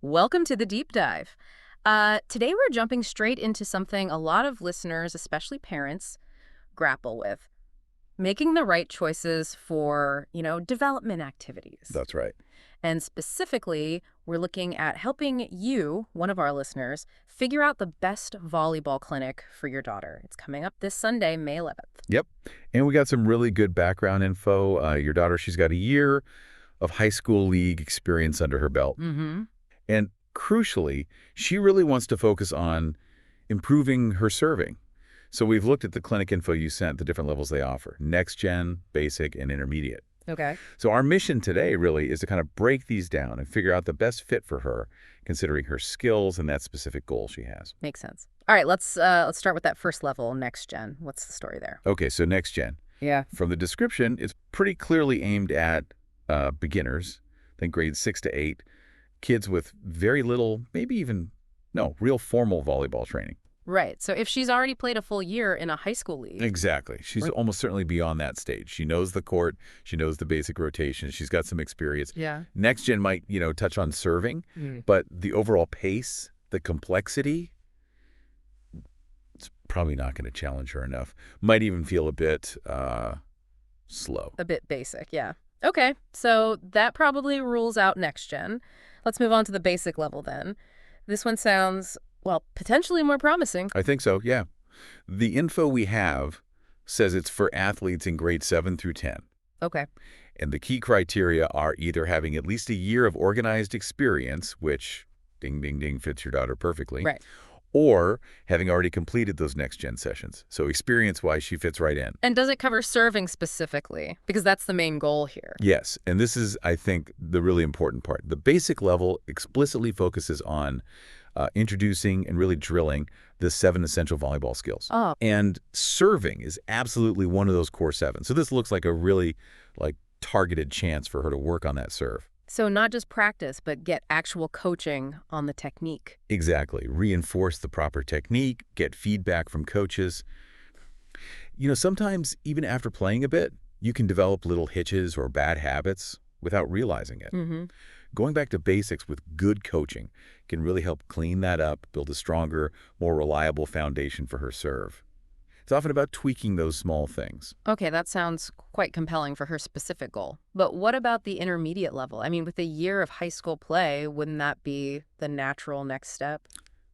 Welcome to the deep dive. Today we're jumping straight into something a lot of listeners, especially parents, grapple with: making the right choices for, development activities. That's right. And specifically, we're looking at helping you, one of our listeners, figure out the best volleyball clinic for your daughter. It's coming up this Sunday, May 11th. Yep. And we got some really good background info. Your daughter, she's got a year of high school league experience under her belt. Mm-hmm. And crucially, she really wants to focus on improving her serving. So we've looked at the clinic info you sent, the different levels they offer: next gen, basic, and intermediate. Okay. So our mission today really is to kind of break these down and figure out the best fit for her, considering her skills and that specific goal she has. Makes sense. All right, let's start with that first level, next gen. What's the story there? Okay, so next gen. Yeah. From the description, it's pretty clearly aimed at beginners, then grades 6 to 8, kids with very little, maybe even, no, real formal volleyball training. Right. So if she's already played a full year in a high school league. Exactly. She's Right. almost certainly beyond that stage. She knows the court. She knows the basic rotation. She's got some experience. Yeah. Next gen might, touch on serving, but the overall pace, the complexity, it's probably not going to challenge her enough. Might even feel a bit slow. A bit basic, yeah. Okay, so that probably rules out next gen. Let's move on to the basic level then. This one sounds, well, potentially more promising. I think so, yeah. The info we have says it's for athletes in grade 7 through 10. Okay. And the key criteria are either having at least a year of organized experience, which, ding, ding, ding, fits your daughter perfectly, Right. or having already completed those next-gen sessions. So experience-wise, she fits right in. And does it cover serving specifically? Because that's the main goal here. Yes, and this is, I think, the really important part. The basic level explicitly focuses on introducing and really drilling the 7 essential volleyball skills. Oh, And serving is absolutely one of those core 7. So this looks like a really targeted chance for her to work on that serve. so not just practice, but get actual coaching on the technique. Exactly. Reinforce the proper technique, get feedback from coaches. Sometimes even after playing a bit, you can develop little hitches or bad habits without realizing it. Mm-hmm. Going back to basics with good coaching can really help clean that up, build a stronger, more reliable foundation for her serve. It's often about tweaking those small things. Okay, that sounds quite compelling for her specific goal. But what about the intermediate level? I mean, with a year of high school play, wouldn't that be the natural next step?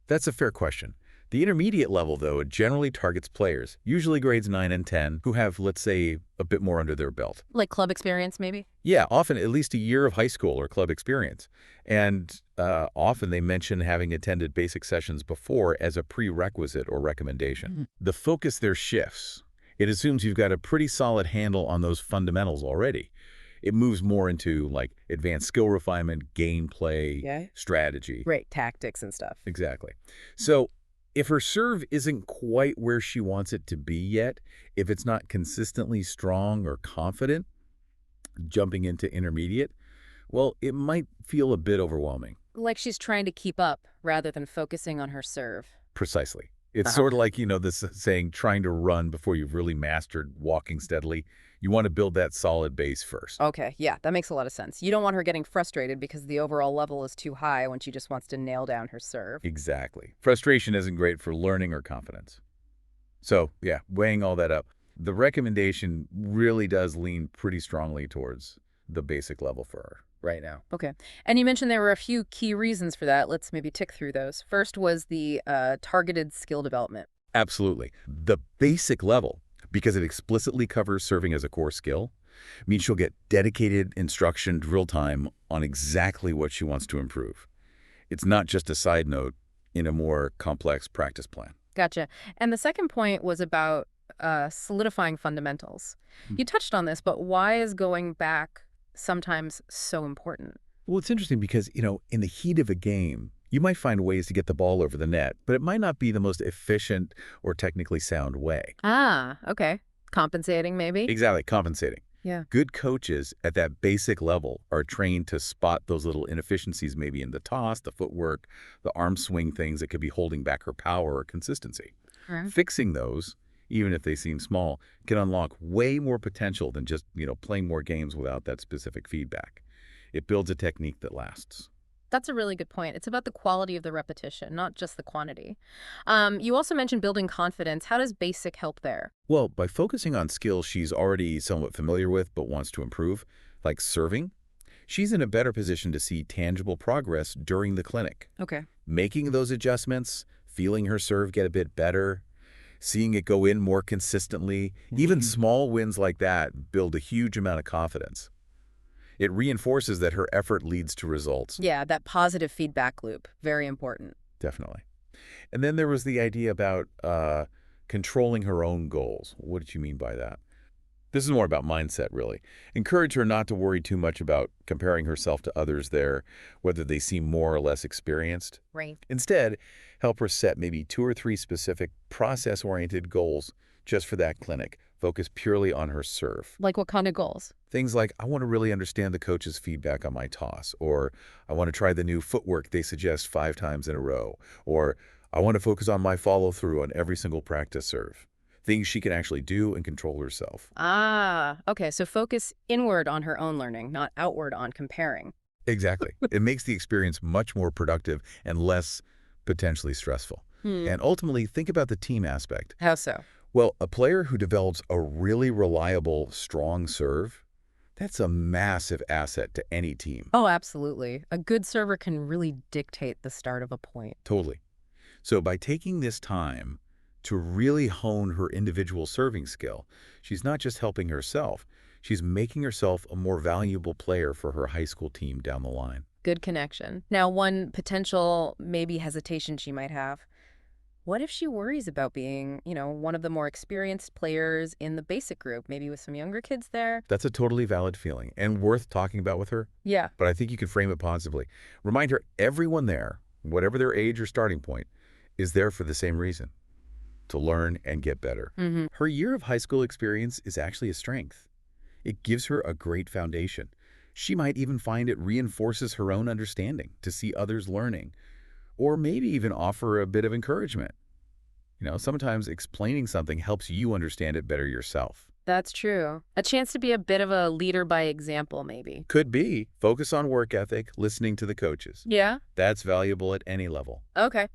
That's a fair question. The intermediate level, though, it generally targets players, usually grades 9 and 10, who have, let's say, a bit more under their belt. Like club experience, maybe? Yeah, often at least a year of high school or club experience. And often they mention having attended basic sessions before as a prerequisite or recommendation. The focus there shifts. It assumes you've got a pretty solid handle on those fundamentals already. It moves more into advanced skill refinement, gameplay, Yeah. strategy. Great tactics and stuff. Exactly. So if her serve isn't quite where she wants it to be yet, if it's not consistently strong or confident, jumping into intermediate, well, it might feel a bit overwhelming. Like she's trying to keep up rather than focusing on her serve. Precisely. It's Uh-huh. sort of like, this saying, trying to run before you've really mastered walking steadily. You want to build that solid base first. Okay, yeah, that makes a lot of sense. You don't want her getting frustrated because the overall level is too high when she just wants to nail down her serve. Exactly. Frustration isn't great for learning or confidence. So, yeah, weighing all that up, the recommendation really does lean pretty strongly towards the basic level for her right now. Okay. And you mentioned there were a few key reasons for that. Let's maybe tick through those. First was the targeted skill development. Absolutely. The basic level, because it explicitly covers serving as a core skill, means she'll get dedicated instruction drill time on exactly what she wants to improve. It's not just a side note in a more complex practice plan. Gotcha. And the second point was about solidifying fundamentals. You touched on this, but why is going back sometimes so important? Well, it's interesting because, in the heat of a game, you might find ways to get the ball over the net, but it might not be the most efficient or technically sound way. Ah, okay. Compensating, maybe? Exactly, compensating. Yeah. Good coaches at that basic level are trained to spot those little inefficiencies maybe in the toss, the footwork, the arm swing things that could be holding back her power or consistency. Right. Fixing those, even if they seem small, can unlock way more potential than just, playing more games without that specific feedback. It builds a technique that lasts. That's a really good point. It's about the quality of the repetition, not just the quantity. You also mentioned building confidence. How does basic help there? Well, by focusing on skills she's already somewhat familiar with but wants to improve, like serving, she's in a better position to see tangible progress during the clinic. Okay. Making those adjustments, feeling her serve get a bit better, seeing it go in more consistently, even small wins like that build a huge amount of confidence. It reinforces that her effort leads to results. Yeah, that positive feedback loop, very important. Definitely. And then there was the idea about controlling her own goals. What did you mean by that? This is more about mindset, really. Encourage her not to worry too much about comparing herself to others there, whether they seem more or less experienced. Right. Instead, help her set maybe 2 or 3 specific process-oriented goals just for that clinic. Focus purely on her serve. Like what kind of goals? Things like, I want to really understand the coach's feedback on my toss, or I want to try the new footwork they suggest 5 times in a row, or I want to focus on my follow-through on every single practice serve. Things she can actually do and control herself. Ah, okay. So focus inward on her own learning, not outward on comparing. Exactly. It makes the experience much more productive and less potentially stressful. Hmm. And ultimately, think about the team aspect. How so? Well, a player who develops a really reliable, strong serve, that's a massive asset to any team. Oh, absolutely. A good server can really dictate the start of a point. Totally. So by taking this time to really hone her individual serving skill, she's not just helping herself, she's making herself a more valuable player for her high school team down the line. Good connection. Now, one potential maybe hesitation she might have. What if she worries about being, one of the more experienced players in the basic group, maybe with some younger kids there? That's a totally valid feeling and worth talking about with her, Yeah. but I think you can frame it positively. Remind her everyone there, whatever their age or starting point, is there for the same reason, to learn and get better. Mm-hmm. Her year of high school experience is actually a strength. It gives her a great foundation. She might even find it reinforces her own understanding to see others learning, or maybe even offer a bit of encouragement. Sometimes explaining something helps you understand it better yourself. That's true. A chance to be a bit of a leader by example, maybe. Could be. Focus on work ethic, listening to the coaches. Yeah. That's valuable at any level. Okay.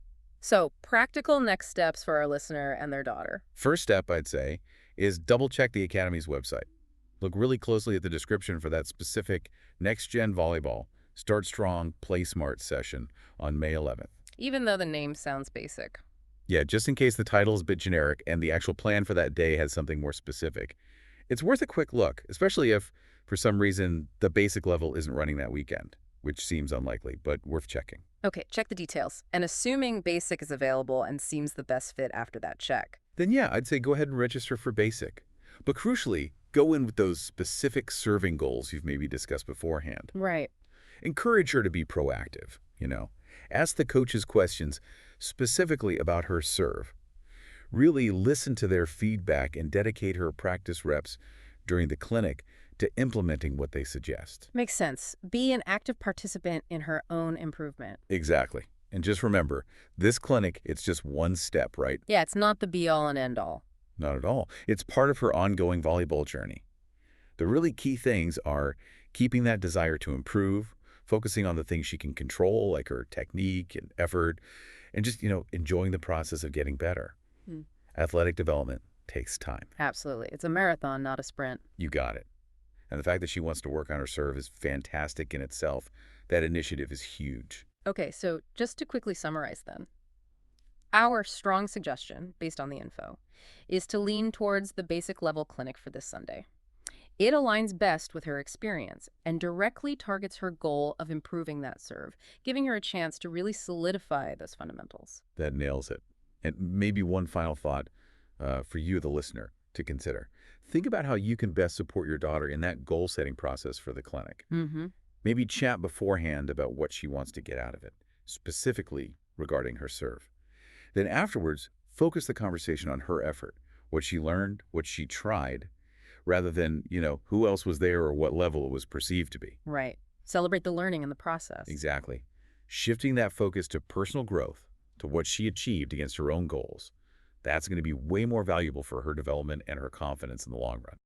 So, practical next steps for our listener and their daughter. First step, I'd say, is double-check the Academy's website. Look really closely at the description for that specific Next Gen Volleyball Start Strong, Play Smart session on May 11th. Even though the name sounds basic. Yeah, just in case the title is a bit generic and the actual plan for that day has something more specific. It's worth a quick look, especially if, for some reason, the basic level isn't running that weekend, which seems unlikely, but worth checking. Okay, check the details. And assuming basic is available and seems the best fit after that check. Then yeah, I'd say go ahead and register for basic. But crucially, go in with those specific serving goals you've maybe discussed beforehand. Right. Encourage her to be proactive. Ask the coaches questions specifically about her serve. Really listen to their feedback and dedicate her practice reps during the clinic to implementing what they suggest. Makes sense. Be an active participant in her own improvement. Exactly. And just remember, this clinic, it's just one step, right? Yeah, it's not the be-all and end-all. Not at all. It's part of her ongoing volleyball journey. The really key things are keeping that desire to improve, focusing on the things she can control, like her technique and effort, and just, enjoying the process of getting better. Hmm. Athletic development takes time. Absolutely. It's a marathon, not a sprint. You got it. And the fact that she wants to work on her serve is fantastic in itself. That initiative is huge. Okay, so just to quickly summarize then. Our strong suggestion, based on the info, is to lean towards the basic level clinic for this Sunday. It aligns best with her experience and directly targets her goal of improving that serve, giving her a chance to really solidify those fundamentals. That nails it. And maybe one final thought for you, the listener, to consider. Think about how you can best support your daughter in that goal-setting process for the clinic. Mm-hmm. Maybe chat beforehand about what she wants to get out of it, specifically regarding her serve. Then afterwards, focus the conversation on her effort, what she learned, what she tried, rather than, who else was there or what level it was perceived to be. Right. Celebrate the learning in the process. Exactly. Shifting that focus to personal growth, to what she achieved against her own goals, that's going to be way more valuable for her development and her confidence in the long run.